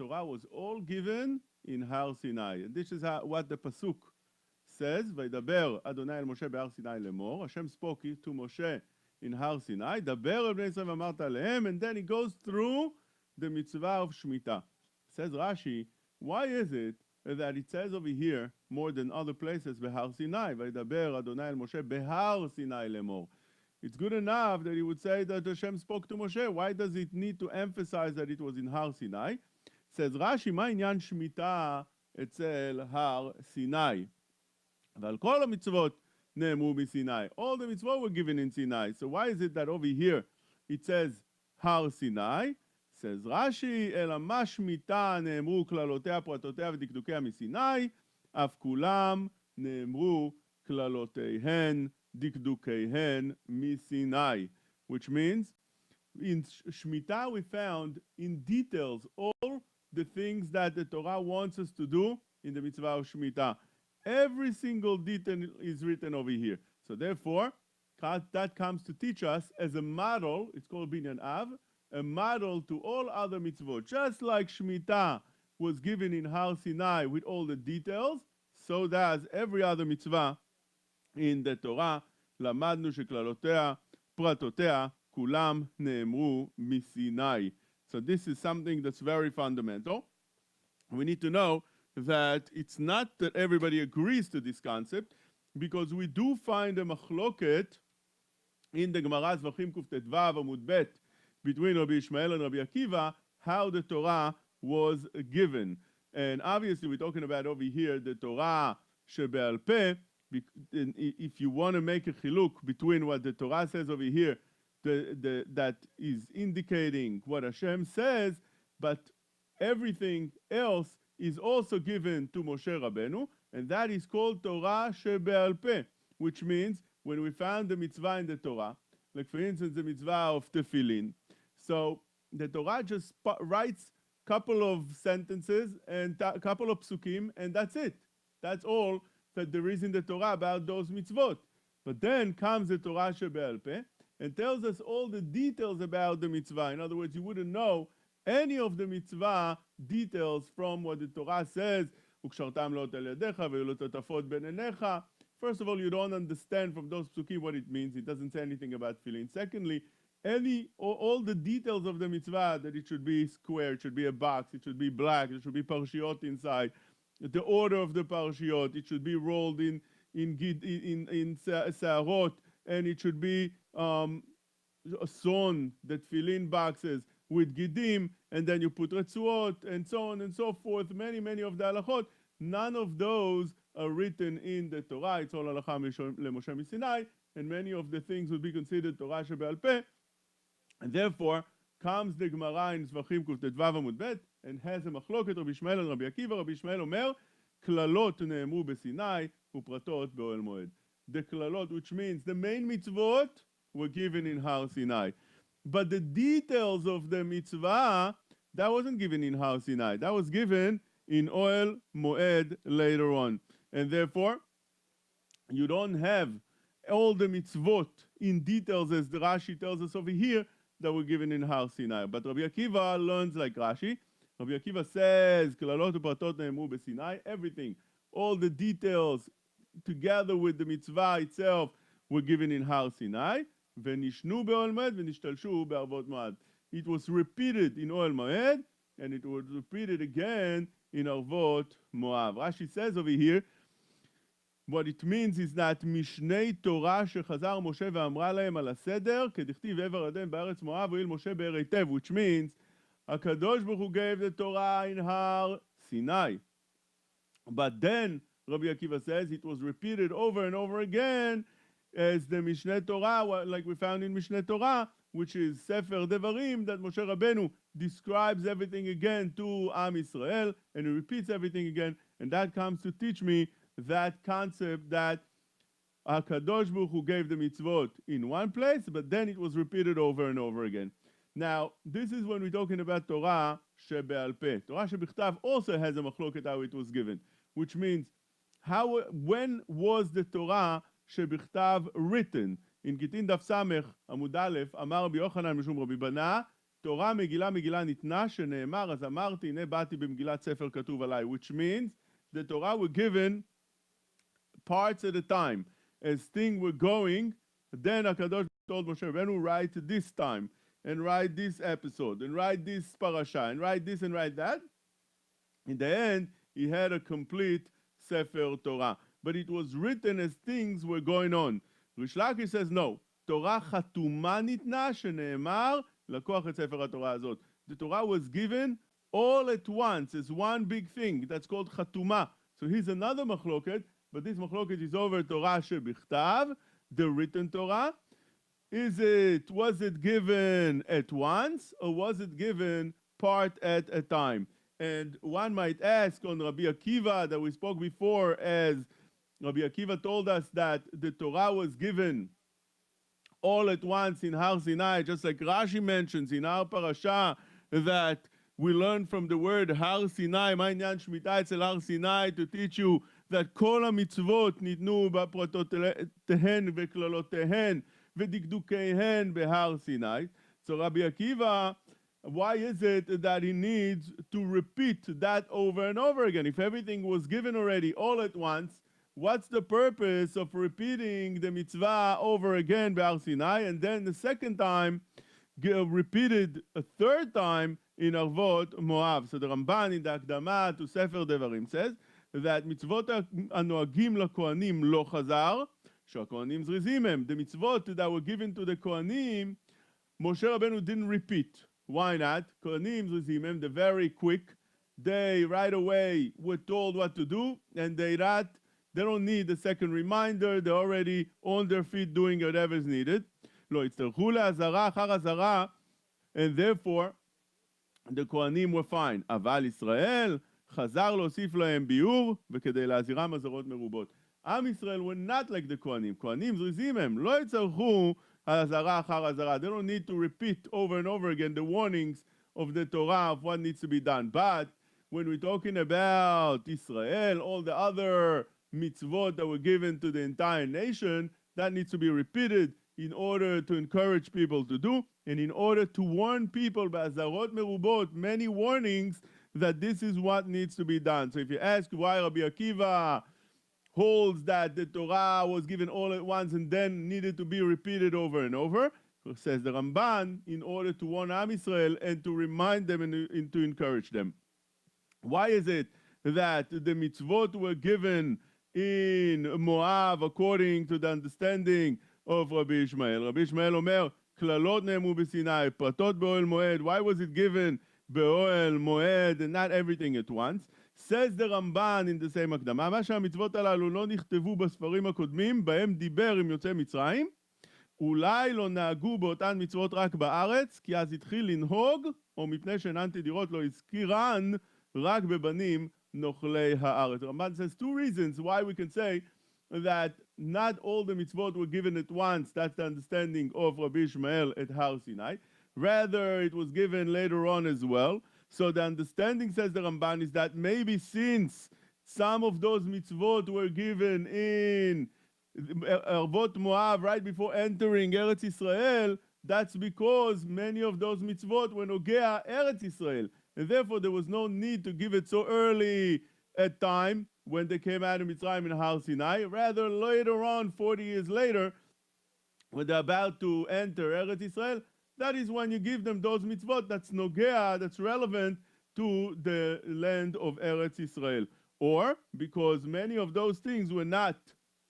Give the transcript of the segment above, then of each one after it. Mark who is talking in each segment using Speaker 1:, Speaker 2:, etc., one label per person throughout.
Speaker 1: Torah was all given in Har Sinai. And this is what the Pasuk says, וידבר אדוני אל משה בהר סיני לאמור, Hashem spoke to Moshe in Har Sinai, דבר אל בני ישראל ואמרת עליהם, and then he goes through the mitzvah of Shemitah. Says Rashi, why is it that it says over here more than other places בהר סיני, וידבר אדוני אל משה בהר סיני לאמור? It's good enough that he would say that Hashem spoke to Moshe. Why does it need to emphasize that it was in Har Sinai? Says Rashi, מה עניין שמיטה אצל הר סיני? ועל כל המצוות נאמרו מסיני. All the mitzvot were given in Sinai. So why is it that over here it says Har Sinai? Says Rashi, אלא מה שמיטה נאמרו כללותיה, פרטותיה ודקדוקיה מסיני, אף כולם נאמרו כללותיהן, דקדוקיהן מסיני. Which means, in Shemitah we found in details all the things that the Torah wants us to do in the mitzvah of Shemitah. Every single detail is written over here. So therefore, that comes to teach us as a model, it's called Binyan Av, a model to all other mitzvot. Just like Shemitah was given in Har Sinai with all the details, so does every other mitzvah in the Torah. למדנו שכללותיה, פרטותיה, כולם נאמרו מסיני. So this is something that's very fundamental. We need to know that it's not that everybody agrees to this concept, because we do find a machloket in the Gemara Zvachim Kuftet Vav Amud Bet between Rabbi Ishmael and Rabbi Akiva, how the Torah was given. And obviously we're talking about over here the Torah Shebe'al Peh. If you want to make a chiluk between what the Torah says over here, that is indicating what Hashem says, but everything else is also given to Moshe Rabbeinu, and that is called Torah Shebe'al Peh, which means when we found the mitzvah in the Torah, like for instance the mitzvah of tefillin, so the Torah just writes a couple of sentences and a couple of psukim, and that's it. That's all that there is in the Torah about those mitzvot. But then comes the Torah Shebe'al Peh and tells us all the details about the mitzvah. In other words, you wouldn't know any of the mitzvah details from what the Torah says. "Ukshartam lo al yadecha ve'lo tatafot ben einecha." First of all, you don't understand from those psukim what it means. It doesn't say anything about tefillin. Secondly, all the details of the mitzvah, that it should be square, it should be a box, it should be black, it should be parshiot inside, the order of the parshiot, it should be rolled in se'arot, and it should be sewn, the tefillin boxes with gidim, and then you put retzuot, and so on and so forth, many of the halachot. None of those are written in the Torah. It's all halacha leMoshe miSinai, and many of the things would be considered Torah Shebe'al Peh. And therefore, comes the Gemara in Zvachim Kuftet Vav Amud Bet, and has a machloket Rabbi Ishmael and Rabbi Akiva. Rabbi Ishmael omer, klalot ne'emru beSinai, upratot be'ohel moed. The klalot, which means the main mitzvot, were given in Har Sinai. But the details of the mitzvah, that wasn't given in Har Sinai. That was given in Ohel Moed later on. And therefore, you don't have all the mitzvot in details as the Rashi tells us over here that were given in Har Sinai. But Rabbi Akiva learns like Rashi. Rabbi Akiva says, Klalot u'pratot ne'emru beSinai, everything, all the details together with the mitzvah itself were given in Har Sinai. V'nishnu be'ohel moed v'nishtalshu be'arvot moed. It was repeated in Ohel Moed, and it was repeated again in Arvot Moav. Rashi says over here, what it means is that Mishnei Torah shechazar Moshe ve'amra lahem al haseder, kedichtiv ever adem ba'aretz Moav u'il Moshe be'erei tev, which means HaKadosh Baruch Hu gave the Torah in Har Sinai. But then, Rabbi Akiva says, it was repeated over and over again as the Mishneh Torah, like we found in Mishneh Torah, which is Sefer Devarim, that Moshe Rabbeinu describes everything again to Am Yisrael, and he repeats everything again, and that comes to teach me that concept that HaKadosh Baruch Hu gave the mitzvot in one place, but then it was repeated over and over again. Now, this is when we're talking about Torah Shebe'al Peh. Torah Shebichtav also has a machloket how it was given, which means when was the Torah Shebichtav written? In Gitin Daf Samech Amud Aleph, Amar Rabbi Yochanan Mishum Rabbi Bana, תורה מגילה מגילה ניתנה, שנאמר, אז אמרתי, הנה באתי במגילת ספר כתוב עליי, which means the Torah were given parts at a time. As things were going, then HaKadosh told Moshe Rabbeinu, write this time, and write this episode, and write this parasha, and write this and write that. In the end, he had a complete Sefer Torah. But it was written as things were going on. Rish Lakish says, no. Torah chatuma nitna, שנאמר, לקוח את ספר התורה הזאת. The Torah was given all at once as one big thing. That's called chatuma. So here's another machloket, but this machloket is over Torah shebichtav, the written Torah. Was it given at once, or was it given part at a time? And one might ask on Rabbi Akiva that we spoke before, as Rabbi Akiva told us that the Torah was given all at once in Har Sinai, just like Rashi mentions in our parasha that we learn from the word Har Sinai, Ma'inyan Shmita etzel Har Sinai, to teach you that כל המצוות ניתנו בפרטותיהן וכללותיהן ודקדוקיהן בהר סיני. So Rabbi Akiva, why is it that he needs to repeat that over and over again? If everything was given already all at once, what's the purpose of repeating the mitzvah over again by Har Sinai, and then the second time repeated a third time in Arvot Moab? So the Ramban in the Akdama to Sefer Devarim says that mitzvot anoagim lakohanim lo chazar, שהכהנים זריזים הם. The mitzvot that were given to the Kohanim, Moshe Rabbeinu didn't repeat. Why not? Kohanim זריזים הם, they're very quick. They right away were told what to do, and they don't need a second reminder. They're already on their feet doing whatever is needed. לא יצטרכו להזרה אחר הזרה, and therefore the Kohanim were fine. אבל ישראל חזר להוסיף להם ביור, וכדי להזירם אזהרות מרובות. עם ישראל were not like the Kohanim. Kohanim זריזים הם, לא יצטרכו הזרה אחר הזרה. They don't need to repeat over and over again the warnings of the Torah of what needs to be done. But when we're talking about Israel, all the other mitzvot that were given to the entire nation, that needs to be repeated in order to encourage people to do, and in order to warn people by azarot merubot, many warnings, that this is what needs to be done. So if you ask why Rabbi Akiva holds that the Torah was given all at once and then needed to be repeated over and over, says the Ramban, in order to warn Am Israel and to remind them and to encourage them. Why is it that the mitzvot were given in Moab according to the understanding of Rabbi Ishmael? Rabbi Ishmael Omer, כללות נאמרו בסיני, פרטות באוהל מועד. Why was it given באוהל מועד and not everything at once? Says the Ramban in the same הקדמה, מה שהמצוות הללו לא נכתבו בספרים הקודמים, בהם דיבר עם יוצאי מצרים, אולי לא נהגו באותן מצוות רק בארץ, כי אז התחיל לנהוג, או מפני שאינן תדירות לא הזכירן, רק בבנים נוכלי הארץ. Ramban says two reasons why we can say that not all the mitzvot were given at once. That's the understanding of Rabbi Ishmael at Har Sinai. Rather, it was given later on as well. So the understanding, says the Ramban, is that maybe since some of those mitzvot were given in Arvot Moab right before entering Eretz Israel, that's because many of those mitzvot were nogea Eretz Israel. And therefore there was no need to give it so early at time when they came out of Mitzrayim in Har Sinai. Rather, later on, 40 years later, when they're about to enter Eretz Israel, that is when you give them those mitzvot that's nogea, that's relevant to the land of Eretz Israel. Or because many of those things were not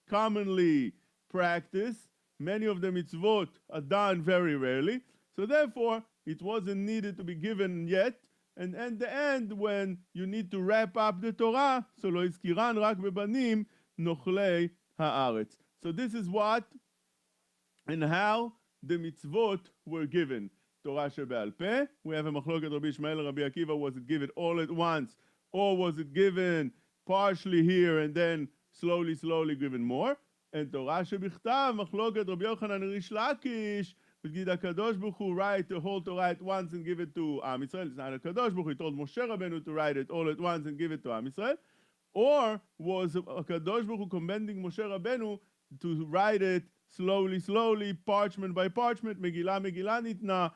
Speaker 1: commonly practiced, many of the mitzvot are done very rarely, so therefore it wasn't needed to be given yet. And at the end, when you need to wrap up the Torah, so lo izkiran rak bebanim nochlei haaretz. So this is what and how the mitzvot were given. Torah shebe'al peh, we have a machloket Rabbi Ishmael and Rabbi Akiva, was it given all at once, or was it given partially here and then slowly given more? And Torah shebichtav, machloket Rabbi Yochanan and Rish Lakish, did HaKadosh Baruch Hu write the whole Torah at once and give it to Am Yisrael? It's not HaKadosh Baruch Hu. He told Moshe Rabbeinu to write it all at once and give it to Am Yisrael. Or was HaKadosh Baruch Hu commanding Moshe Rabbeinu to write it slowly, parchment by parchment, Megillah nitna,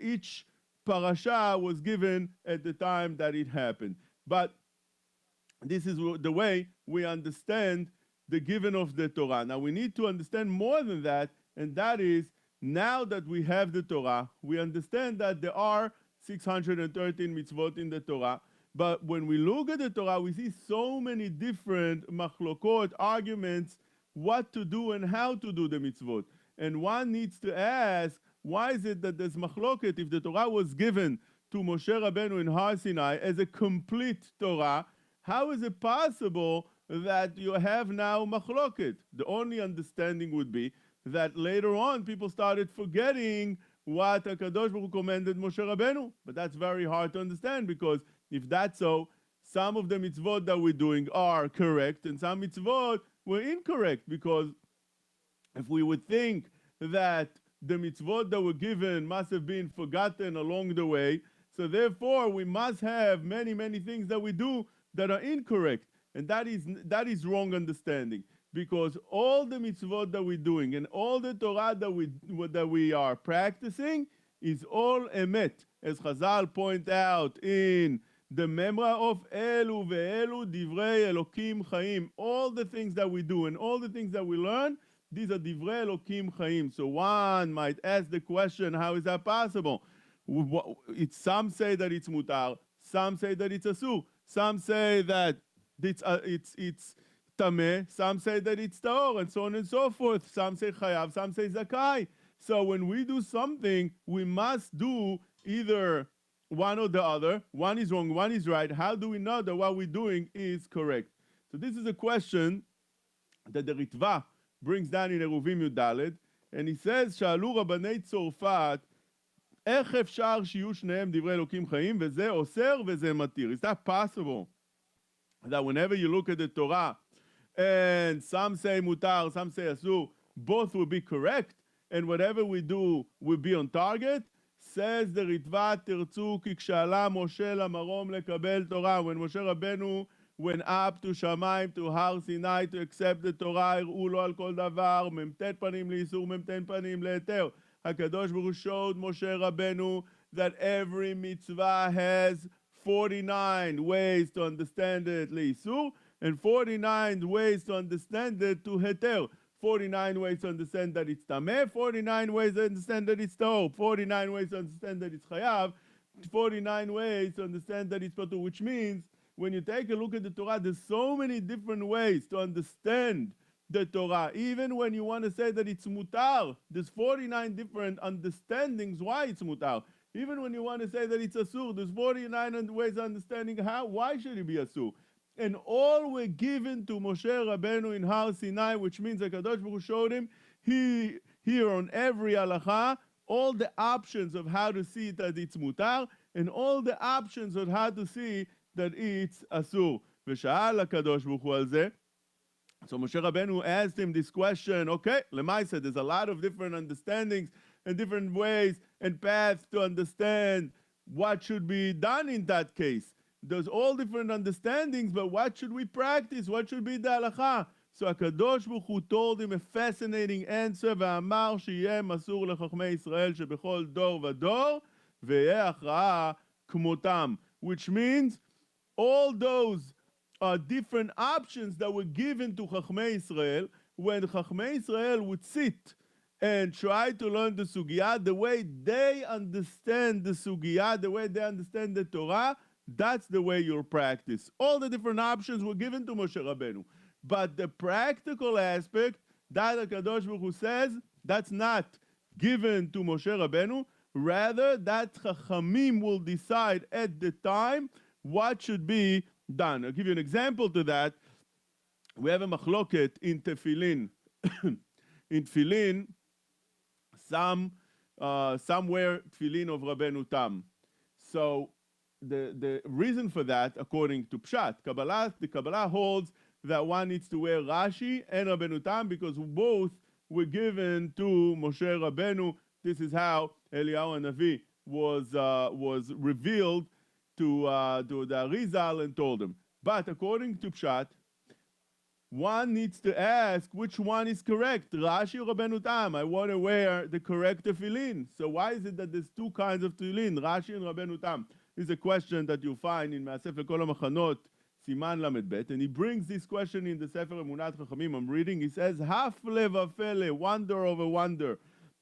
Speaker 1: each parasha was given at the time that it happened. But this is the way we understand the giving of the Torah. Now we need to understand more than that, and that is, now that we have the Torah, we understand that there are 613 mitzvot in the Torah, but when we look at the Torah, we see so many different machlokot, arguments, what to do and how to do the mitzvot. And one needs to ask, why is it that there's machloket if the Torah was given to Moshe Rabbeinu in Har Sinai as a complete Torah? How is it possible that you have now machloket? The only understanding would be that later on people started forgetting what HaKadosh Baruch Hu commanded Moshe Rabbeinu. But that's very hard to understand, because if that's so, some of the mitzvot that we're doing are correct and some mitzvot were incorrect, because if we would think that the mitzvot that were given must have been forgotten along the way, so therefore we must have many, many things that we do that are incorrect. And that is wrong understanding, because all the mitzvot that we're doing and all the Torah that we are practicing is all emet. As Chazal point out in the memra of Elu ve'elu divrei Elokim chaim, all the things that we do and all the things that we learn, these are divrei Elokim chaim. So one might ask the question, how is that possible? Some say that it's mutar, some say that it's asur, some say that it's tameh, some say that it's taor, and so on and so forth. Some say chayav, some say zakai. So when we do something, we must do either one or the other. One is wrong, one is right. How do we know that what we're doing is correct? So this is a question that the Ritva brings down in Eruvim Yudaled, and he says, שאלו רבני צרפת, איך אפשר שיהיו שניהם דברי אלוקים חיים, וזה אוסר וזה מתיר? Is that possible that whenever you look at the Torah, and some say mutar, some say asur, both will be correct, and whatever we do will be on target? Says the Ritva, תרצו כי כשעלה משה למרום לקבל תורה, when Moshe Rabbeinu went up to Shamayim, to Har Sinai, to accept the Torah, הראו לו על כל דבר, מ"ט פנים לאיסור, מ"ט פנים להיתר. HaKadosh Baruch Hu showed Moshe Rabbeinu that every mitzvah has 49 ways to understand it leisur, and 49 ways to understand it to heter. 49 ways to understand that it's tameh, 49 ways to understand that it's taor, 49 ways to understand that it's chayav, 49 ways to understand that it's patur, which means when you take a look at the Torah, there's so many different ways to understand the Torah. Even when you want to say that it's mutar, there's 49 different understandings why it's mutar. Even when you want to say that it's asur, there's 49 ways of understanding why should it be asur. And all were given to Moshe Rabbeinu in Har Sinai, which means that HaKadosh Baruch Hu showed him here on every halacha all the options of how to see that it's mutar, and all the options of how to see that it's asur. V'sha'al HaKadosh Baruch Hu al zeh. So Moshe Rabbeinu asked him this question, okay, Lemaisa, there's a lot of different understandings and different ways and paths to understand what should be done in that case. There's all different understandings, but what should we practice? What should be the halacha? So HaKadosh Baruch Hu told him a fascinating answer, ואמר שיהיה מסור לחכמי ישראל שבכל דור ודור, ויהיה הכרעה כמותם. Which means all those different options that were given to Chachmei Israel, when Chachmei Israel would sit and try to learn the sugya, the way they understand the sugya, the way they understand the Torah, that's the way you'll practice. All the different options were given to Moshe Rabbeinu. But the practical aspect, that HaKadosh Baruch Hu says, that's not given to Moshe Rabbeinu. Rather, that Chachamim will decide at the time what should be done. I'll give you an example to that. We have a machloket in tefillin. In tefillin, some wear tefillin of Rabbeinu Tam. So the reason for that, according to Pshat, the Kabbalah holds that one needs to wear Rashi and Rabbeinu Tam because both were given to Moshe Rabbeinu. This is how Eliyahu Hanavi was revealed to the Arizal and told him. But according to Pshat, one needs to ask which one is correct, Rashi or Rabbeinu Tam. I want to wear the correct tefillin. So why is it that there's two kinds of tefillin, Rashi and Rabbeinu Tam? This is a question that you find in Sefer Kol HaMachanot, Siman Lamed Bet, and he brings this question in the Sefer Emunat Chachamim. I'm reading. He says, "Hafle vafele, wonder over wonder.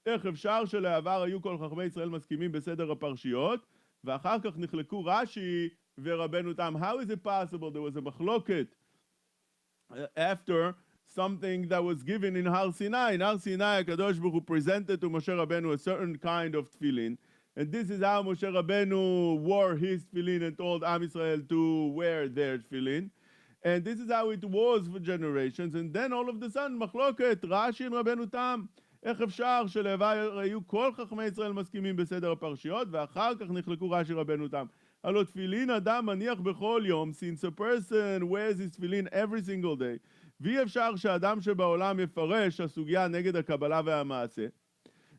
Speaker 1: איך אפשר שלעבר היו כל חכמי ישראל מסכימים בסדר הפרשיות, ואחר כך נחלקו רש"י ורבנו תם." How is it possible there was a מחלוקת after something that was given in Har Sinai? In Har Sinai, HaKadosh Baruch Hu presented to Moshe Rabbeinu a certain kind of tefillin, and this is how Moshe Rabbeinu wore his tefillin and told Am Yisrael to wear their tefillin. And this is how it was for generations. And then all of a sudden, מחלוקת, רש"י and רבנו תם. איך אפשר שלעבר היו כל חכמי ישראל מסכימים בסדר הפרשיות, ואחר כך נחלקו רש"י רבנו תם. הלא תפילין אדם מניח בכל יום, since a person wears his tefillin every single day, ואי אפשר שאדם שבעולם יפרש הסוגיה נגד הקבלה והמעשה.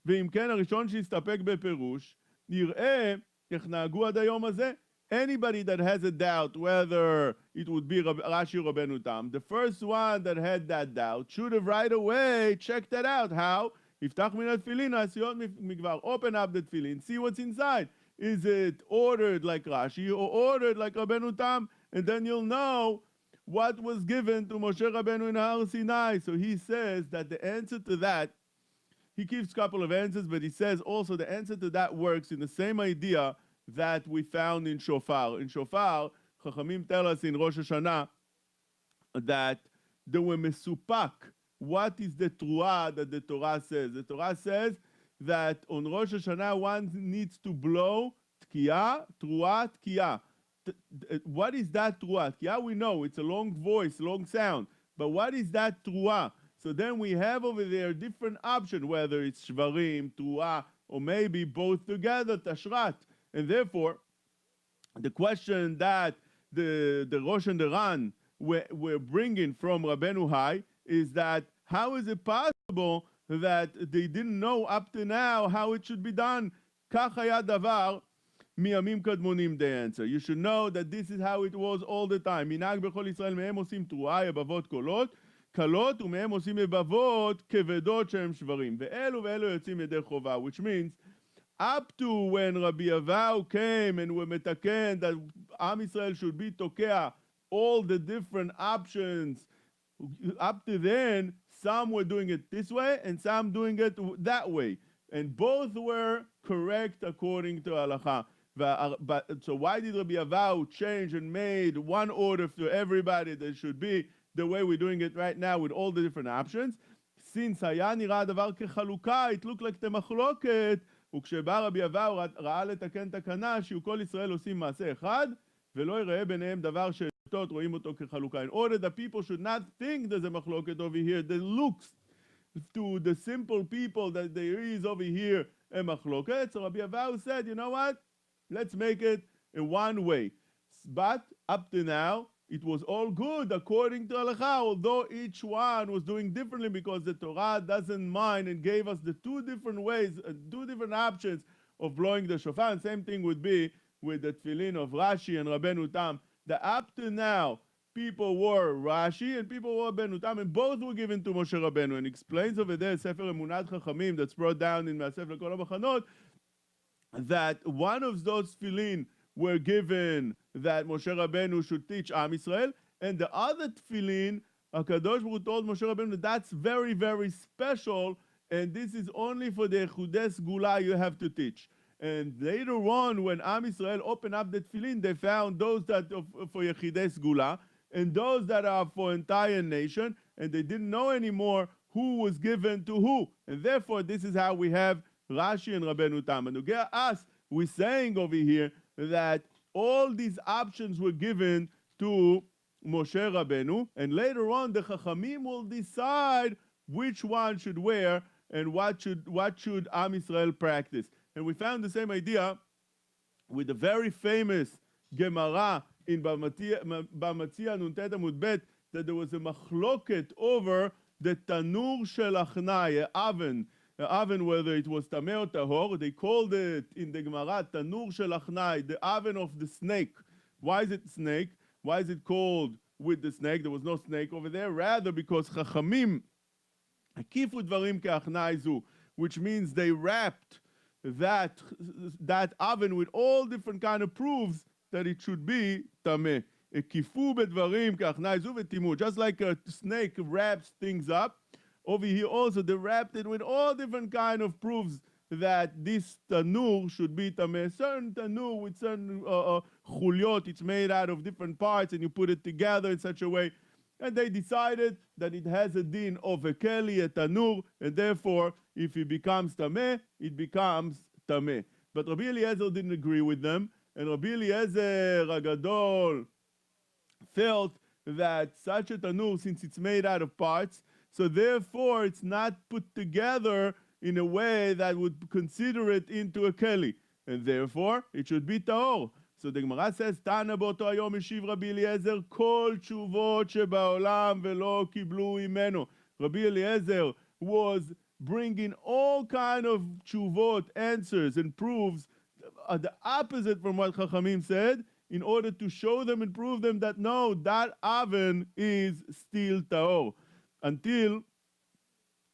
Speaker 1: ואם כן, הראשון שיסתפק בפירוש, נראה איך נהגו עד היום הזה. Anybody that has a doubt whether it would be Rashi or Rabbeinu Tam, the first one that had that doubt should have right away checked that out. How? Iftach min tefillin, asiyot mikvar. Open up the tefillin, see what's inside. Is it ordered like Rashi or ordered like Rabbeinu Tam? And then you'll know what was given to Moshe Rabbeinu in Har Sinai. So he says that the answer to that, he gives a couple of answers, but he says also the answer to that works in the same idea that we found in Shofar. In Shofar, Chachamim tell us in Rosh Hashanah that there were mesupak. What is the truah that the Torah says? The Torah says that on Rosh Hashanah one needs to blow tkiya, truah, tkiya. What is that truah? Tkiya we know, it's a long voice, long sound. But what is that truah? So then we have over there different options, whether it's shvarim, truah, or maybe both together, tashrat. And therefore, the question that the Rosh and the Ran were bringing from Rabbeinu Hai is that how is it possible that they didn't know up to now how it should be done? Kach haya davar miyamim kadmonim, they answer. You should know that this is how it was all the time. Minag bechol Yisrael mehem osim truah yebavot kolot kalot umehem osim yebavot kevedot shem shvarim. Ve'elu ve'elu yotzim yedei chova, which means up to when Rabbi Avau came and were metaken that Am Yisrael should be tokea all the different options, up to then, some were doing it this way and some doing it that way. And both were correct according to halacha. So why did Rabbi Avau change and made one order for everybody that should be the way we're doing it right now with all the different options? Since היה נראה הדבר כחלוקה, it looked like the מחלוקת, וכשבא רבי אבאו ראה לתקן תקנה שיהיו כל ישראל עושים מעשה אחד ולא יראה ביניהם דבר שטות רואים אותו כחלוקה. In order that people should not think there's a מחלוקת over here that looks to the simple people that there is over here a מחלוקת. So Rabbi Avau said, you know what? Let's make it in one way. But up to now, it was all good according to halacha, although each one was doing differently because the Torah doesn't mind and gave us the two different ways, two different options of blowing the shofar. And same thing would be with the tefillin of Rashi and Rabbeinu Tam. That up to now, people wore Rashi and people wore Rabbeinu Tam, and both were given to Moshe Rabbeinu. And explains over there, Sefer Emunat Chachamim, that's brought down in Sefer Kol HaMachanot, that one of those tefillin were given that Moshe Rabbeinu should teach Am Yisrael, and the other tefillin, HaKadosh Baruch Hu told Moshe Rabbeinu that's very, very special, and this is only for the Echudei Gula you have to teach. And later on, when Am Yisrael opened up the tefillin, they found those that for Yechidei Gula, and those that are for entire nation, and they didn't know anymore who was given to who. And therefore, this is how we have Rashi and Rabbeinu Tam. And again, us, we're saying over here that all these options were given to Moshe Rabbeinu, and later on the Chachamim will decide which one should wear and what should Am Yisrael practice. And we found the same idea with the very famous Gemara in Bamatzia Nuntet Amud Bet, that there was a machloket over the tanur shel achnai, oven, whether it was tameh or tahor. They called it in the Gemara tanur shel achnai, the oven of the snake. Why is it snake? Why is it called with the snake. There was no snake over there, rather because Chachamim הקיפו דברים כאכנאי זו, which means they wrapped that oven with all different kind of proofs that it should be tameh. הקיפו בדברים כאכנאי זו וטימאו. Just like a snake wraps things up, over here also they wrapped it with all different kind of proofs that this tanur should be tameh. Certain tanur with certain chuliot, it's made out of different parts, and you put it together in such a way. And they decided that it has a din of a keli, a tanur, and therefore, if it becomes tameh, it becomes tameh. But Rabbi Eliezer didn't agree with them, and Rabbi Eliezer Agadol felt that such a tanur, since it's made out of parts, so therefore it's not put together in a way that would consider it into a keli, and therefore it should be taor. So the Gemara says, Tana באותו היום השיב רבי אליעזר כל תשובות שבעולם ולא קיבלו ממנו. Rabbi Eliezer was bringing all kind of tshuvot, answers and proofs, the opposite from what Chachamim said, in order to show them and prove them that no, that oven is still taor. Until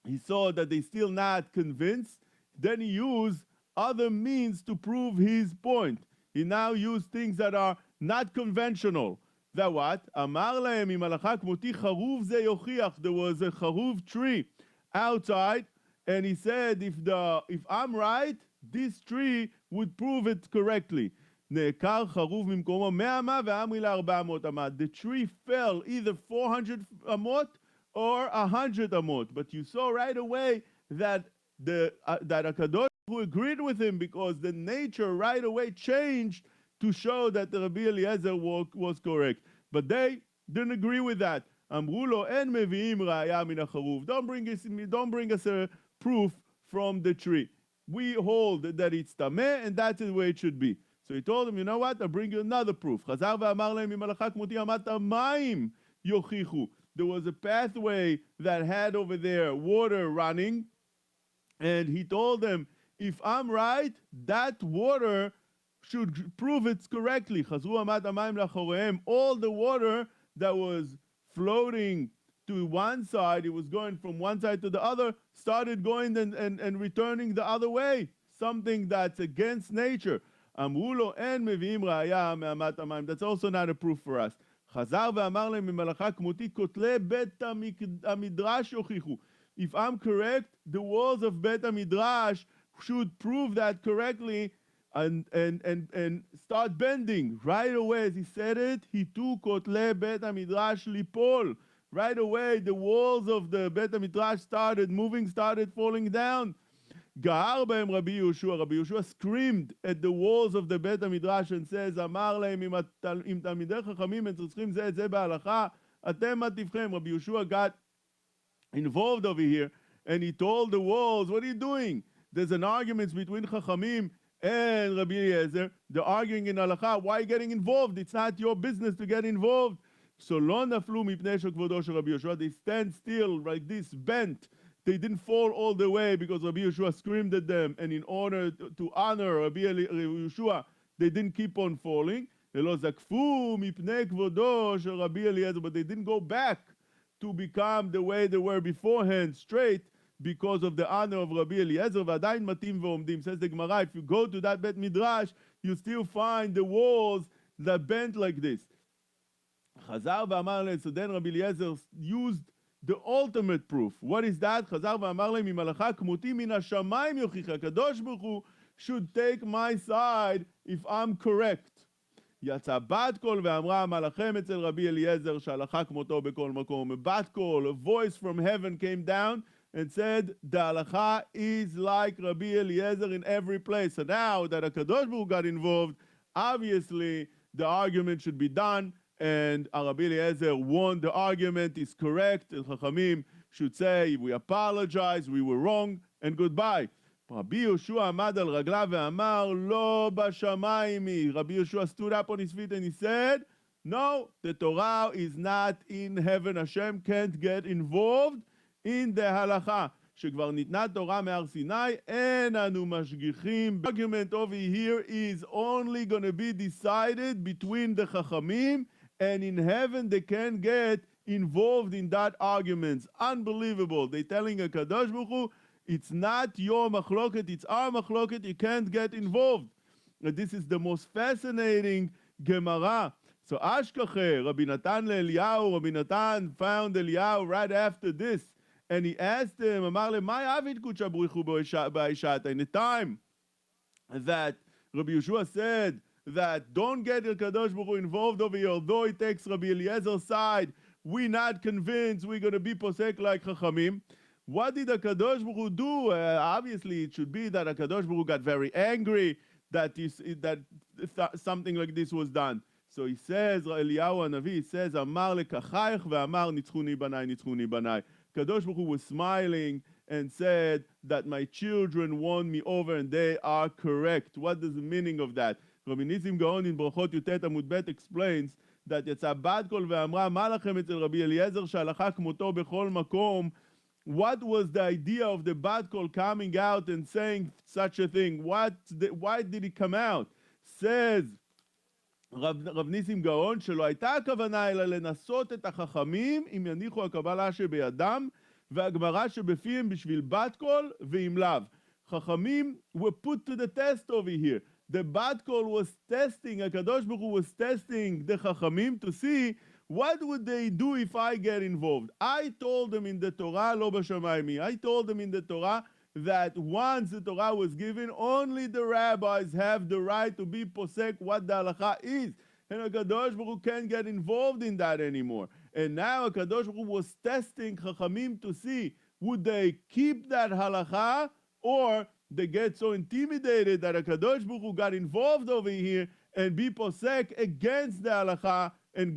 Speaker 1: he saw that they still not convinced, then he used other means to prove his point. He now used things that are not conventional. That what? Amar lahem im halacha kmoti charuv ze yochiach. There was a charuv tree outside, and he said, if I'm right, this tree would prove it correctly. נעקר חרוב ממקומו 100 אמה ואמרי ל400 אמה. The tree fell either 400 amot or 100 amot. But you saw right away that that HaKadosh who agreed with him, because the nature right away changed to show that the Rabbi Eliezer was correct. But they didn't agree with that. אמרו לו, אין מביאים ראיה מן החרוב. Don't bring us a proof from the tree. We hold that it's tameh, and that's the way it should be. So he told him, you know what? I'll bring you another proof. חזר ואמר להם, אם הלכה כמותי אמת המים יוכיחו. There was a pathway that had over there water running, and he told them, if I'm right, that water should prove it's correctly. חזרו אמת המים לאחוריהם. All the water that was floating to one side, it was going from one side to the other, started going and returning the other way. Something that's against nature. אמרו לו, אין מביאים ראיה מאמת המים. That's also not a proof for us. חזר ואמר להם, ממלאכה כמותי, כותלי בית המדרש יוכיחו. If I'm correct, the walls of בית המדרש should prove that correctly and start bending. Right away, as he said it, he took כותלי בית המדרש ליפול. Right away, the walls of the בית המדרש started moving, started falling down. גער בהם רבי יהושע. רבי יהושע screamed at the walls of the בית המדרש and says, אמר להם, אם תלמידי חכמים הם צריכים זה את זה בהלכה, אתם מה טבכם. רבי יהושע got involved over here, and he told the walls, what are you doing? There's an argument between Chachamim and Rabbi Eliezer. They're arguing in halacha. Why are you getting involved? It's not your business to get involved. So לא נפלו מפני שכבודו של רבי יהושע. They stand still like this, bent. They didn't fall all the way because Rabbi Yeshua screamed at them, and in order to honor Rabbi Yeshua, they didn't keep on falling. ולא זקפו מפני כבודו של רבי אליעזר, but they didn't go back to become the way they were beforehand, straight, because of the honor of Rabbi Eliezer. ועדיין מתאים ועומדים. Says the Gemara, if you go to that Bet Midrash, you still find the walls that bent like this. חזר ואמר להם, so then Rabbi Eliezer used the ultimate proof. What is that? חזר ואמר להם, אם הלכה כמותי מן השמיים יוכיח, הקדוש ברוך הוא should take my side if I'm correct. יצא בת קול ואמרה, מלאכם אצל רבי אליעזר שהלכה כמותו בכל מקום. A bat call, a voice from heaven came down and said, the halacha is like Rabbi Eliezer in every place. So now that HaKadosh Baruch Hu got involved, obviously the argument should be done, and Rabbi Eliezer won the argument, is correct, and Chachamim should say, we apologize, we were wrong, and goodbye. Rabbi Yeshua עמד על רגליו ואמר, לא בשמיים היא. Rabbi Yeshua stood up on his feet and he said, no, the Torah is not in heaven. Hashem can't get involved in the halacha. שכבר ניתנה תורה מהר סיני, אין אנו משגיחים. The argument over here is only going to be decided between the Chachamim and in heaven they can't get involved in that arguments. Unbelievable. They're telling HaKadosh Baruch Hu, it's not your machloket, it's our machloket, you can't get involved. And this is the most fascinating Gemara. So Ashkache, Rabbi Natan leEliyahu, Rabbi Natan found Eliyahu right after this, and he asked him, Amar le, "Mai avid kutsha b'richu ba'ishata?" In the time that Rabbi Yeshua said that don't get the Kadosh Baruch Hu involved over here, although he takes Rabbi Eliezer's side, we're not convinced we're going to be posek like Chachamim. What did the Kadosh Baruch Hu do? Obviously, it should be that the Kadosh Baruch Hu got very angry that something like this was done. So he says, Eliyahu Hanavi, he says, Amar lekachayich ve'amar nitzchuni banai, nitzchuni banai. Kadosh Baruch Hu was smiling and said that my children won me over and they are correct. What is the meaning of that? Rabbi Nisim Gaon in Brachot Yutet Amud Bet explains that יצאה בת קול ואמרה, מה לכם אצל רבי אליעזר שהלכה כמותו בכל מקום? What was the idea of the bat kol coming out and saying such a thing? Why did it come out? Says רב ניסים גאון שלא הייתה הכוונה אלא לנסות את החכמים אם יניחו הקבלה שבידם והגמרא שבפיהם בשביל בת קול ואם לאו. חכמים were put to the test over here. The bat kol was testing, HaKadosh Baruch Hu was testing the Chachamim to see what would they do if I get involved. I told them in the Torah, lo b'shamayim. I told them in the Torah that once the Torah was given, only the rabbis have the right to be posek what the halacha is. And HaKadosh Baruch Hu can't get involved in that anymore. And now HaKadosh Baruch Hu was testing Chachamim to see would they keep that halacha or they get so intimidated that HaKadosh Baruch Hu got involved over here and be posek against the halacha and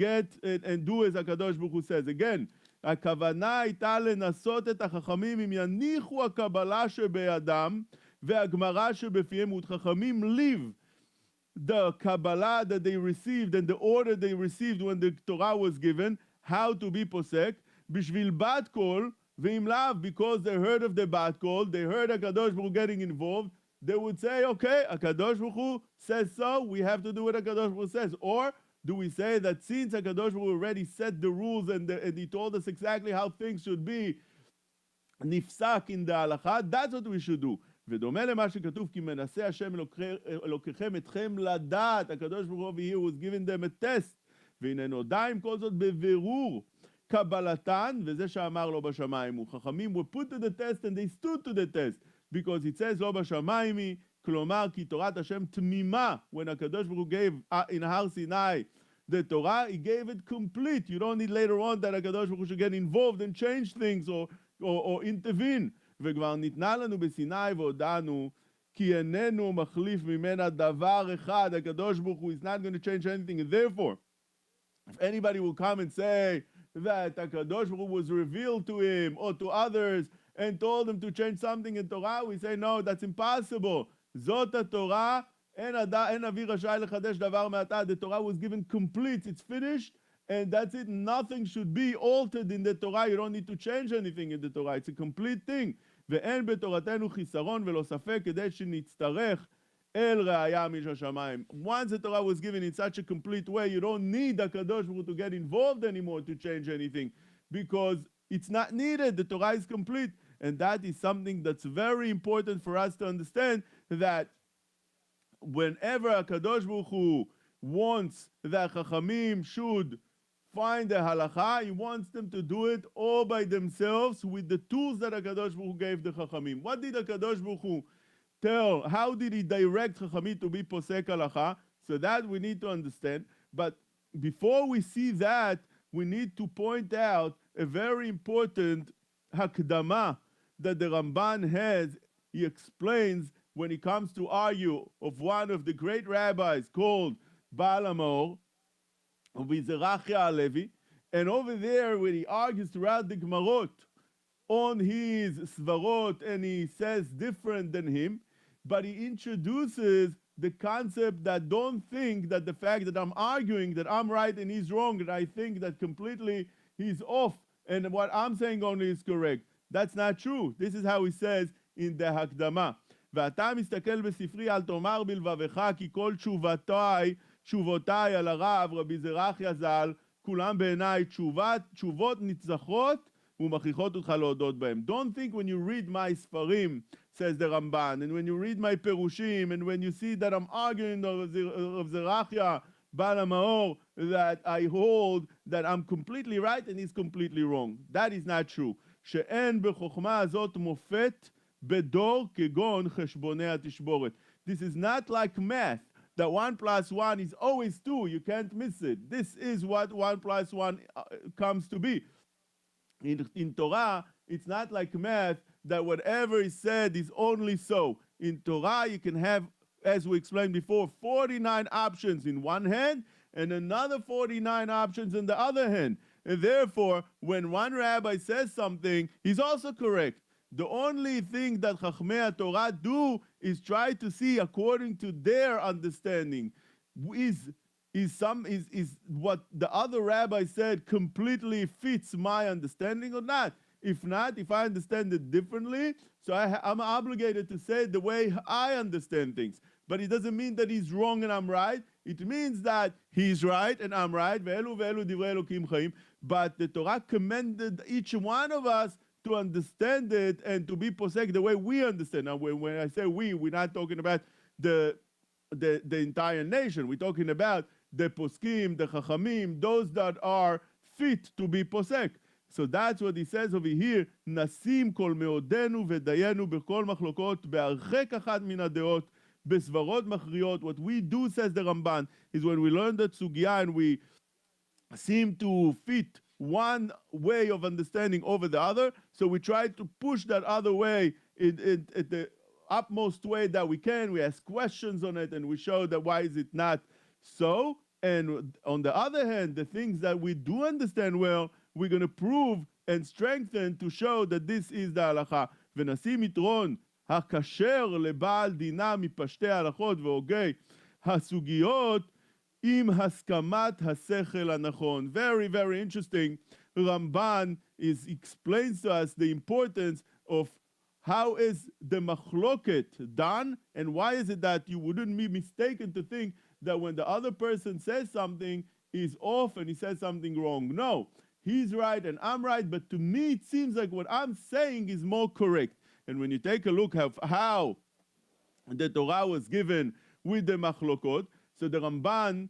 Speaker 1: do as HaKadosh Baruch Hu says. Again, הכוונה הייתה לנסות את החכמים אם יניחו הקבלה שבידם והגמרא שבפיהם וחכמים leave the Kabbalah that they received and the order they received when the Torah was given, how to be posek, בשביל בת קול ואם לאו, because they heard of the bat kol, they heard HaKadosh Baruch Hu getting involved, they would say, okay, HaKadosh Baruch Hu says so, we have to do what HaKadosh Baruch Hu says. Or do we say that since HaKadosh Baruch Hu already set the rules and he told us exactly how things should be nifsak in the halacha, that's what we should do. ודומה למה שכתוב, כי מנסה השם אלוקיכם אתכם לדעת, הקדוש ברוך הוא over here was giving them a test, והנה נודע עם כל זאת בבירור קבלתן, וזה שאמר לא בשמיים הוא. חכמים were put to the test and they stood to the test, because it says לא בשמיים היא, כלומר כי תורת השם תמימה. When הקדוש ברוך הוא gave in הר סיני the Torah, he gave it complete. You don't need later on that הקדוש ברוך הוא should get involved and change things or intervene. וכבר ניתנה לנו בסיני והודענו כי איננו מחליף ממנה דבר אחד. הקדוש ברוך הוא is not going to change anything, and therefore if anybody will come and say that HaKadosh Baruch Hu was revealed to him or to others and told him to change something in Torah, we say no, that's impossible. זאת התורה, אין אבי רשאי לחדש דבר מעתה. The Torah was given complete, it's finished, and that's it. Nothing should be altered in the Torah. You don't need to change anything in the Torah. It's a complete thing. ואין בתורתנו חיסרון ולא ספק כדי שנצטרך אל ראיה משמיים. Once the Torah was given in such a complete way, you don't need HaKadosh Baruch Hu to get involved anymore to change anything, because it's not needed. The Torah is complete. And that is something that's very important for us to understand, that whenever HaKadosh Baruch Hu wants that Chachamim should find the halacha, he wants them to do it all by themselves with the tools that HaKadosh Baruch Hu gave the Chachamim. What did HaKadosh Baruch Hu tell? How did he direct Chachamim to be posek halacha? So that we need to understand. But before we see that, we need to point out a very important hakdama that the Ramban has. He explains when he comes to argue of one of the great rabbis called Baal HaMaor, of Zerachia Halevi, and over there when he argues throughout the Gemarot on his svarot, and he says different than him, but he introduces the concept that don't think that the fact that I'm arguing that I'm right and he's wrong, and I think that completely he's off and what I'm saying only is correct. That's not true. This is how he says in the Hakdama. ואתה מסתכל בספרי על תאמר בלבבך כי כל תשובתי תשובותיי על הרב, רבי זרחיה ז"ל, כולם בעיניי תשובות ניצחות ומכריחות אותך להודות בהם. Don't think when you read my ספרים, says the Ramban, and when you read my פירושים, and when you see that I'm arguing of Zerachia, Baal HaMaor, that I hold that I'm completely right and he's completely wrong. That is not true. שאין בחוכמה הזאת מופת בדור כגון חשבוני התשבורת. This is not like math, that 1 plus 1 is always 2. You can't miss it. This is what 1 plus 1 comes to be. In Torah, it's not like math, that whatever is said is only so. In Torah, you can have, as we explained before, 49 options in one hand and another 49 options in the other hand. And therefore, when one rabbi says something, he's also correct. The only thing that Chachmei Torah do is try to see according to their understanding. Is what the other rabbi said completely fits my understanding or not? If not, if I understand it differently, so I'm obligated to say it the way I understand things. But it doesn't mean that he's wrong and I'm right. It means that he's right and I'm right. But the Torah commanded each one of us to understand it and to be posek the way we understand. Now, when I say we, we're not talking about the entire nation. We're talking about the poskim, the chachamim, those that are fit to be posek. So that's what he says over here. Nasim kol meodenu vedayenu b'kol machlokot be'archek achat min hadeot besvarot machriot. What we do, says the Ramban, is when we learn the sugya and we seem to fit one way of understanding over the other, so we try to push that other way at the utmost way that we can. We ask questions on it and we show that why is it not so. And on the other hand, the things that we do understand well, we're going to prove and strengthen to show that this is the halacha. ונשים יתרון הכשר לבעל דינה מפשטי ההלכות והוגי הסוגיות עם הסכמת השכל הנכון. Very, very interesting. Ramban explains to us the importance of how is the machloket done, and why is it that you wouldn't be mistaken to think that when the other person says something, he's off and he says something wrong. No, he's right and I'm right, but to me it seems like what I'm saying is more correct. And when you take a look at how the Torah was given with the machlokot, so the Rambam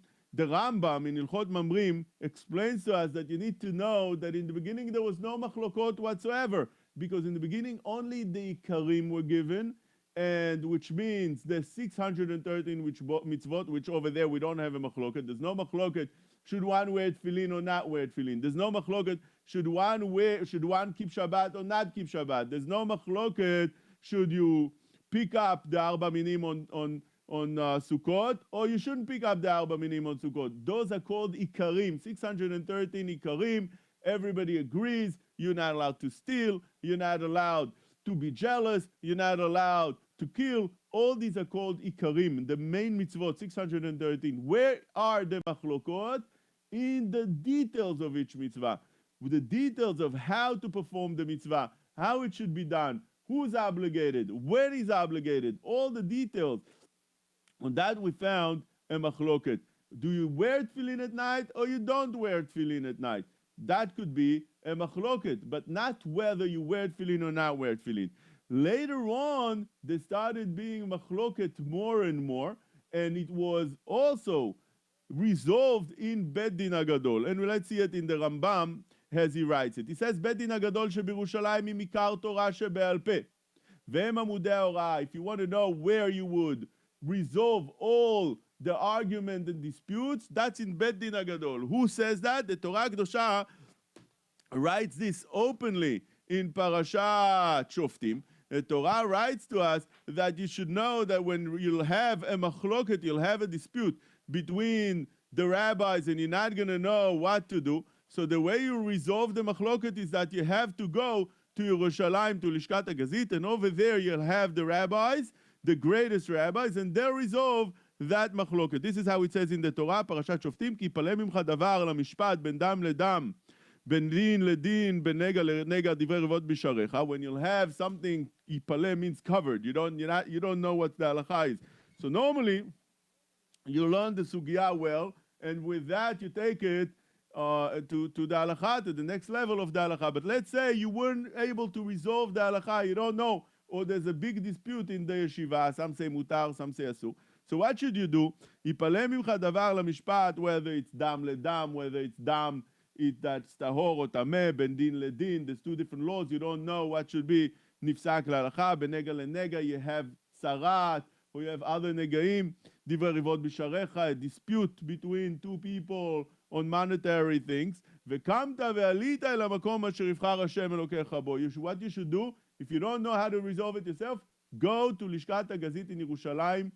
Speaker 1: in Ilchot Mamrim explains to us that you need to know that in the beginning there was no machlokot whatsoever, because in the beginning only the ikarim were given, and which means the 613 mitzvot, which over there we don't have a machloket. There's no machloket should one wear tefillin or not wear tefillin. There's no machloket should one keep Shabbat or not keep Shabbat. There's no machloket should you pick up the arba minim on Sukkot, or you shouldn't pick up the arba minim on Sukkot. Those are called ikarim, 613 ikarim. Everybody agrees you're not allowed to steal, you're not allowed to be jealous, you're not allowed to kill. All these are called ikarim, the main mitzvot, 613. Where are the machlokot? In the details of each mitzvah, with the details of how to perform the mitzvah, how it should be done, who's obligated, where is obligated, all the details. On that we found a machloket. Do you wear tefillin at night or you don't wear tefillin at night? That could be a machloket, but not whether you wear tefillin or not wear tefillin. Later on, there started being machloket more and more, and it was also resolved in Bet Din HaGadol. And let's see it in the Rambam as he writes it. He says, Bet Din HaGadol shebirushalaim היא מקר תורה שבעל פה. והם עמודי ההוראה. If you want to know where you would resolve all the argument and disputes, that's in Bet Din HaGadol. Who says that? The Torah Kedosha writes this openly in Parashat Shoftim. The Torah writes to us that you should know that when you'll have a machloket, you'll have a dispute between the rabbis and you're not going to know what to do. So the way you resolve the machloket is that you have to go to Yerushalayim, to Lishkat HaGazit, and over there you'll have the rabbis, the greatest rabbis, and they'll resolve that machloket. This is how it says in the Torah, Parashat Shoftim, כי יפלא ממך דבר למשפט בין דם לדם, בין דין לדין, בין נגע לנגע, דברי רבות בשעריך. When you'll have something, יפלא means covered. You don't know what the halacha is. So normally, you learn the sugya well, and with that you take it to the halakha, to the next level of the halakha. But let's say you weren't able to resolve the halakha, you don't know, or there's a big dispute in the yeshiva, some say mutar, some say asur. So what should you do? יפלא ממך דבר למשפט, whether it's דם לדם, whether it's דם, that's tahor or tameh, ben din ledin, there's two different laws, you don't know what should be nifsak להלכה, בנגע לנגע, you have sarat, or you have other negaim, דברי ריבות בשעריך, a dispute between two people on monetary things, וקמת ועלית אל המקום אשר יבחר השם אלוקיך בו. What you should do, if you don't know how to resolve it yourself, go to לשכת הגזית in ירושלים,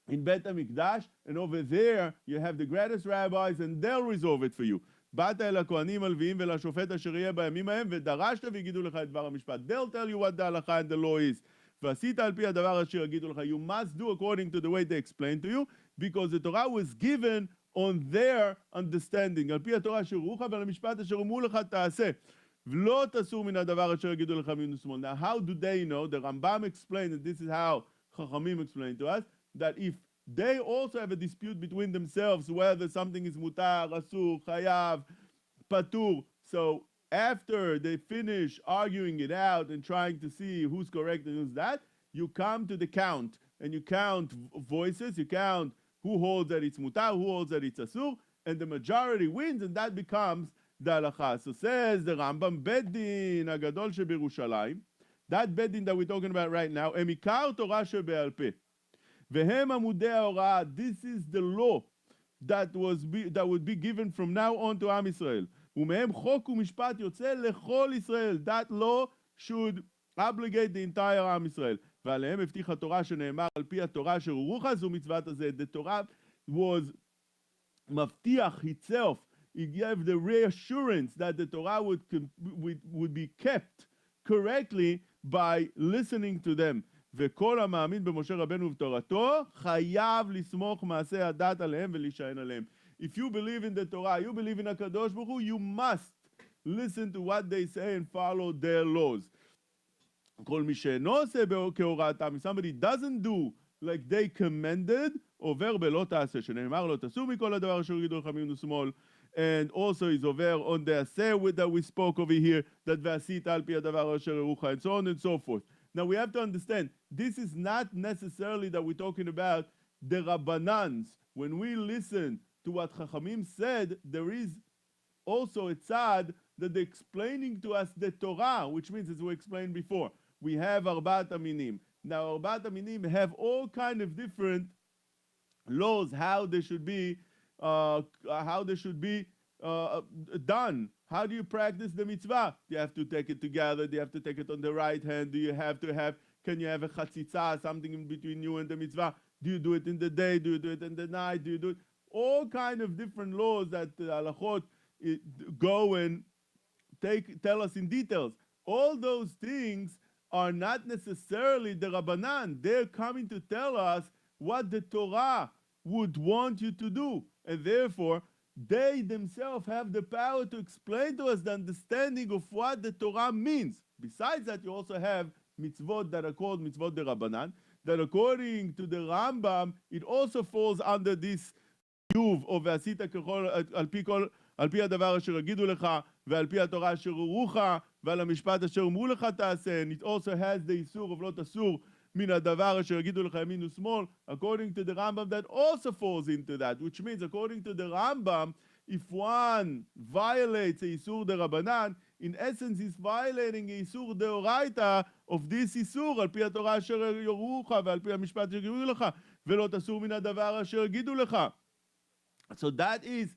Speaker 1: in Bet HaMikdash, and over there you have the greatest rabbis and they'll resolve it for you. באת אל הכהנים הלוויים ולשופט אשר יהיה בימים ההם ודרשת ויגידו לך את דבר המשפט. They'll tell you what the halakha and the law is. ועשית על פי הדבר אשר יגידו לך. You must do according to the way they explain to you, because the Torah was given on their understanding. על פי התורה אשר הורוך ועל המשפט אשר אמרו לך תעשה. ולא תסור מן הדבר אשר יגידו לך מימין ושמאל. Now how do they know? The Rambam explained, and this is how Chachamim explained to us, that if they also have a dispute between themselves whether something is mutar, asur, chayav, patur, so after they finish arguing it out and trying to see who's correct and who's that, you come to the count, and you count voices, you count who holds that it's mutar, who holds that it's asur, and the majority wins, and that becomes the halakha. So says the Rambam, Bet Din Agadol Shebirushalayim, that Bet Din that we're talking about right now, Emikar Torah Shebe'al Peh. Vehem amudei haorah, this is the law that would be given from now on to Am Yisrael. Umehem chok u'mishpat yotze lechol Yisrael. That law should obligate the entire Am Yisrael. ועליהם הבטיחה תורה שנאמר על פי התורה אשר הורוכה זו מצוות הזה. The Torah was מבטיח itself. It gave the reassurance that the Torah would be kept correctly by listening to them. וכל המאמין במשה רבנו ובתורתו חייב לסמוך מעשה הדת עליהם ולהישען עליהם. If you believe in the Torah, you believe in הקדוש ברוך הוא, you must listen to what they say and follow their laws. כל מי שאינו עושה כהוראתם, if somebody doesn't do like they commanded, עובר בלא תעשה, שנאמר לא תעשו מכל הדבר אשר יגידו לך מימין ושמאל. And also is over on the aseh that we spoke over here, that ועשית על פי הדבר אשר הורוכה, and so on and so forth. Now we have to understand, this is not necessarily that we're talking about the Rabbanans. When we listen to what Chachamim said, there is also a tzad that they're explaining to us the Torah, which means, as we explained before, we have Arbat Aminim. Now Arbat Aminim have all kind of different laws, how they should be done. How do you practice the mitzvah? Do you have to take it together? Do you have to take it on the right hand? Do you have to have, can you have a chatzitza, something in between you and the mitzvah? Do you do it in the day? Do you do it in the night? Do you do it? All kind of different laws that the halachot go and tell us in details. All those things are not necessarily the Rabbanan. They're coming to tell us what the Torah would want you to do. And therefore, they themselves have the power to explain to us the understanding of what the Torah means. Besides that, you also have mitzvot that are called mitzvot de Rabbanan, that according to the Rambam, it also falls under this חיוב, או ועשית ככל, על פי הדבר אשר יגידו לך, ועל פי התורה אשר הורוך, ועל המשפט אשר אמרו לך תעשה. And it also has the איסור of לא תסור, מן הדבר אשר יגידו לך ימין ושמאל, according to the Rambam, that also falls into that, which means, according to the Rambam, if one violates a Isur de Rabbanan, in essence, he's violating a Isur de Oraita of this Isur, על פי התורה אשר יורוך, ועל פי המשפט אשר יגידו לך, ולא תסור מן הדבר אשר יגידו לך. So that is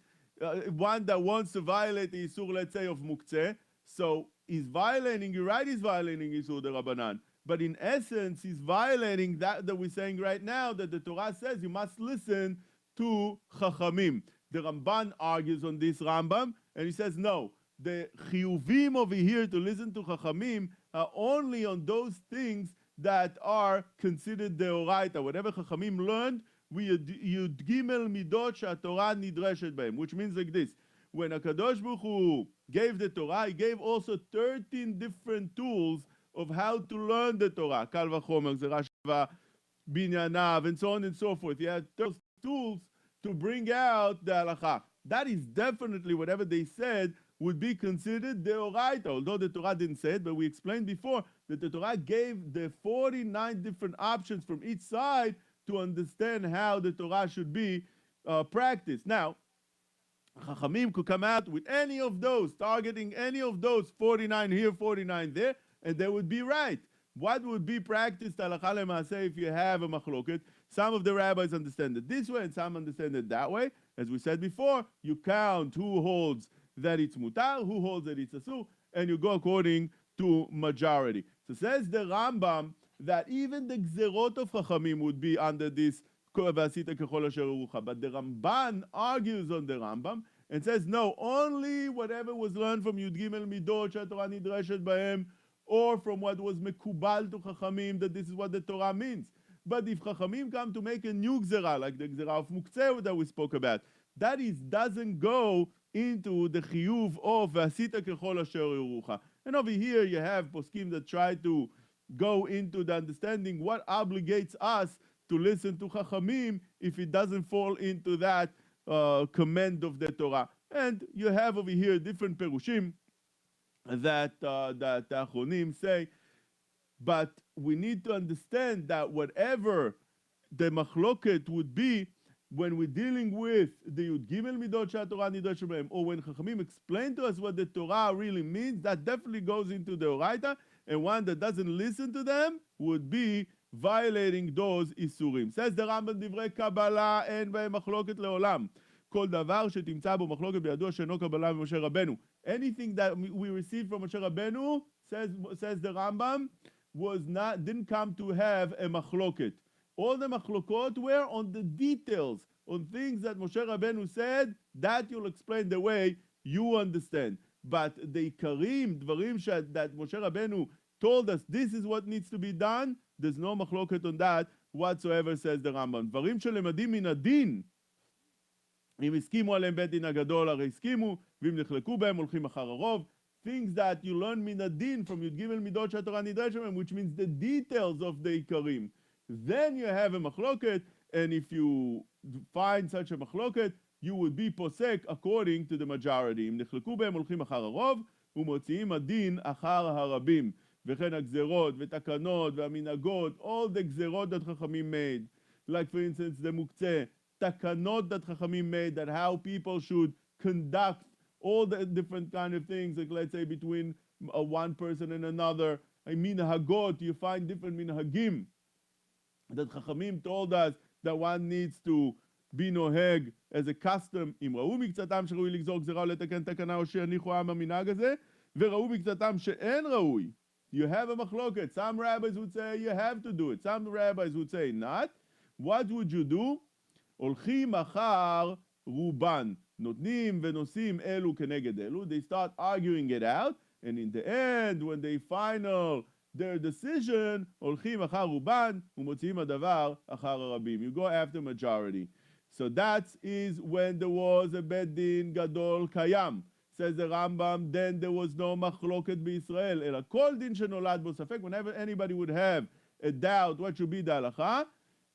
Speaker 1: one that wants to violate the Isur, let's say, of Muktzeh. So he's violating, you're right, he's violating Isur de Rabbanan. But in essence, he's violating that we're saying right now, that the Torah says you must listen to Chachamim. The Ramban argues on this Rambam, and he says, no, the chiyuvim over here to listen to Chachamim are only on those things that are considered deoraita. Whatever Chachamim learned, we yud gimel midot she'atorah nidreshet b'hem, which means like this. When HaKadosh Baruch Hu gave the Torah, he gave also 13 different tools of how to learn the Torah. Kal v'chomer, Zerah Sheva, Binyanav, and so on and so forth. He had those tools to bring out the halacha. That is definitely whatever they said would be considered deoraita, although the Torah didn't say it, but we explained before that the Torah gave the 49 different options from each side to understand how the Torah should be practiced. Now, Chachamim could come out with any of those, targeting any of those 49 here, 49 there, and they would be right. What would be practiced halacha lema'aseh if you have a machloket? Some of the rabbis understand it this way, and some understand it that way. As we said before, you count who holds that it's mutar, who holds that it's asur, and you go according to majority. So says the Rambam that even the gzerot of Chachamim would be under this v'asita kechol asher urucha. But the Ramban argues on the Rambam and says, no, only whatever was learned from Yud Gimel Midot שהתורה נדרשת בהם, or from what was mekubal to Chachamim, that this is what the Torah means. But if Chachamim come to make a new gzera, like the gzera of Muktzeh that we spoke about, that doesn't go into the chiyuv of v'asita kechol asher urucha. And over here you have poskim that try to go into the understanding what obligates us to listen to Chachamim if it doesn't fall into that command of the Torah. And you have over here different perushim that the Achronim say, but we need to understand that whatever the machloket would be when we're dealing with the Yud Gimel Midot שהתורה נדרשת בהם, or when Chachamim explain to us what the Torah really means, that definitely goes into the Oraita, and one that doesn't listen to them would be violating those isurim. Says the Rambam, דברי קבלה אין בהם מחלוקת לעולם. כל דבר שתמצא בו מחלוקת בידוע שאינו קבלה ממשה רבנו. Anything that we received from Moshe Rabbeinu, says the Rambam, didn't come to have a machloket. All the machlokot were on the details, on things that Moshe Rabbeinu said, that you'll explain the way you understand. But the ikarim, dvarim that Moshe Rabbeinu told us, this is what needs to be done, there's no machloket on that whatsoever, says the Rambam. דברים שלמדים מן הדין, אם הסכימו עליהם בית דין הגדול, הרי הסכימו, ואם נחלקו בהם, הולכים אחר הרוב. Things that you learn מן הדין from י"ג מידות שהתורה נדרשת מהם, which means the details of the ikarim. Then you have a machloket, and if you find such a machloket, you would be posek according to the majority. אם נחלקו בהם, הולכים אחר הרוב, ומוציאים הדין אחר הרבים. וכן הגזרות ותקנות והמנהגות, all the גזרות that Chachamim made, like for instance the muktzeh, takanot that Chachamim made, that how people should conduct all the different kind of things, like let's say between one person and another. Minhagot, you find different minhagim that Chachamim told us that one needs to be noheg as a custom. אם ראו מקצתם שראוי לגזור גזרה או לתקן תקנה או שיניחו העם המנהג הזה, וראו מקצתם שאין ראוי. You have a machloket. Some rabbis would say you have to do it. Some rabbis would say not. What would you do? הולכים אחר רובן. נותנים ונושאים אלו כנגד אלו. They start arguing it out, and in the end, when they final their decision, הולכים אחר רובן, ומוציאים הדבר אחר הרבים. You go after majority. So that is when there was a beit din gadol kayam. Says the Rambam, then there was no machloket b'Yisrael. אלא כל דין שנולד בו ספק, whenever anybody would have a doubt what should be the halacha,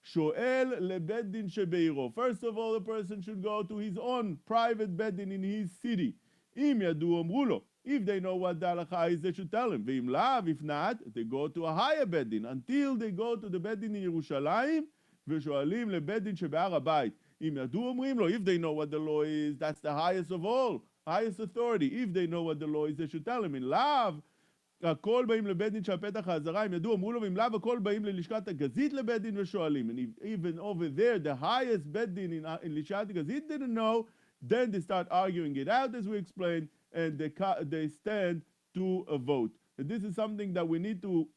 Speaker 1: שואל לבית דין שבעירו. First of all, the person should go to his own private beit din in his city. אם ידעו אמרו לו. If they know what the halacha is, they should tell him. ואם לאו, if not, they go to a higher beit din, until they go to the beit din in ירושלים, ושואלים לבית דין שבהר הבית. אם ידעו אומרים לו, if they know what the law is, that's the highest of all. Highest authority. If they know what the law is, they should tell him. In לאו, הכל באים לבית דין שהפתח האזהרה, אם ידעו, אמרו לו, ואם לאו, הכל באים ללשכת הגזית לבית דין ושואלים. And even over there, the highest beit din in לשכת הגזית didn't know, then they start arguing it out, as we explained, and they stand to a vote. And this is something that we need to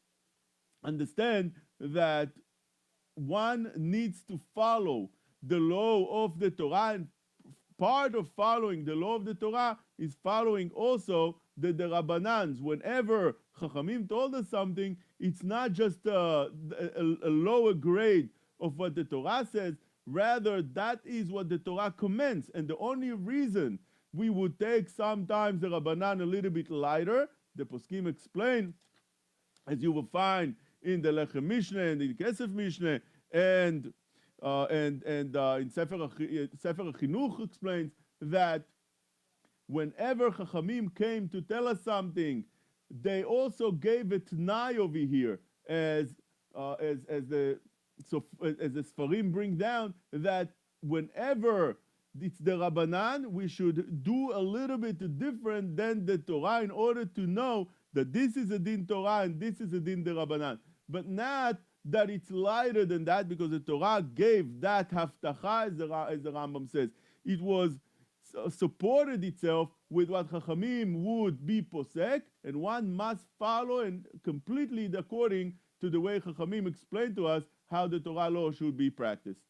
Speaker 1: understand, that one needs to follow the law of the Torah, and part of following the law of the Torah is following also the Rabbanans. Whenever Chachamim told us something, it's not just a lower grade of what the Torah says, rather that is what the Torah commands. And the only reason we would take sometimes the Rabbanan a little bit lighter, the Poskim explain, as you will find in the Lechem Mishneh and the Kesef Mishneh, and and in Sefer Chinuch explains that whenever Chachamim came to tell us something, they also gave a t'nai over here, as the Sfarim bring down, that whenever it's the Rabbanan, we should do a little bit different than the Torah in order to know that this is a din Torah and this is a din the Rabbanan. But not that it's lighter than that, because the Torah gave that haftacha, as the Rambam says. It was supported itself with what Chachamim would be posek, and one must follow and completely according to the way Chachamim explained to us how the Torah law should be practiced.